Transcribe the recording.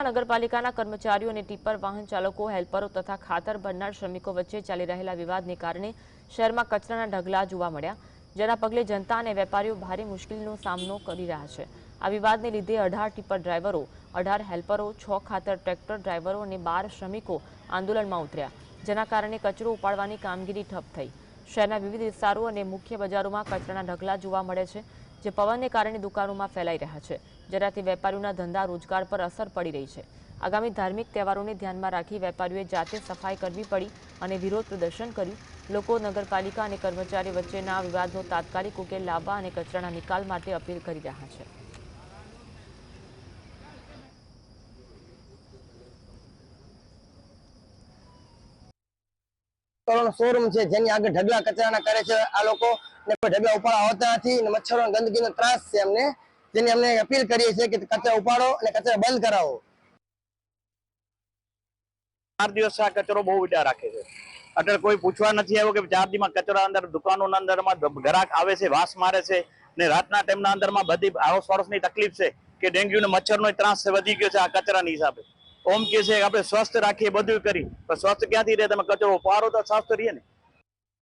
નગરપાલિકાના કર્મચારીઓ અને ટીપર વાહન ચાલકો, હેલ્પરો તથા ખાતર ભરનાર શ્રમિકો વચ્ચે ચાલી રહેલા વિવાદને કારણે શહેરમાં કચરાના ઢગલા જોવા મળ્યા, જેના પગલે જનતા અને વેપારીઓ ભારે મુશ્કેલીનો સામનો કરી રહ્યા છે। આ વિવાદને લીધે 18 ટીપર ડ્રાઈવરો, 18 હેલ્પરો, 6 ખાતર ટ્રેક્ટર ડ્રાઈવરો અને 12 શ્રમિકો આંદોલનમાં ઉતર્યા, જેના કારણે કચરો ઉપાડવાની કામગીરી ઠપ થઈ। શહેરના વિવિધ વિસ્તારો અને મુખ્ય બજારોમાં કચરાના ઢગલા જોવા મળે છે, જે પવનને કારણે દુકાનોમાં ફેલાઈ રહ્યા છે, જેનાથી વેપારીઓના ધંધા રોજગાર પર અસર પડી રહી છે। આગામી ધાર્મિક તહેવારોને ધ્યાનમાં રાખી વેપારીઓએ જાતે સફાઈ કરવી પડી અને વિરોધ પ્રદર્શન કર્યું। લોકો નગરપાલિકા અને કર્મચારીઓ વચ્ચેના વિવાદનો તાત્કાલિક ઉકેલ લાવવા અને કચરાના નિકાલ માટે અપીલ કરી રહ્યા છે। શોરૂમ છે જેની આગળ ઢગલા કચરાના કરે છે આ લોકો ને કોઈ ઢગલા ઉપાડવા આવતા નથી અને મચ્છરો ગંદકીનો ત્રાસ છે અમને, જેની અમને અપીલ કરીએ છીએ કે કચરા ઉપાડો અને કચરા બંધ કરાવો। 4 દિવસ આ કચરો બહુ વિડા રાખે છે। અગર કોઈ પૂછવા નથી આવ્યો કે 4 દિવસમાં કચરા અંદર દુકાનોના અંદરમાં ગ્રાહક આવે છે, વાસ મારે છે ને રાતના ટાઈમના અંદરમાં બધી આડોસ પાડોશની તકલીફ છે કે ડેન્ગ્યુ ને મચ્છરનો ત્રાસ વધી ગયો છે આ કચરાની હિસાબે। ઓમ કે છે કે આપણે સ્વસ્થ રાખીએ, બધું કરી, પણ સ્વસ્થ ક્યાંથી રહે? તમે કચરો ઉપાડો તો સ્વસ્થ રહીએ ને।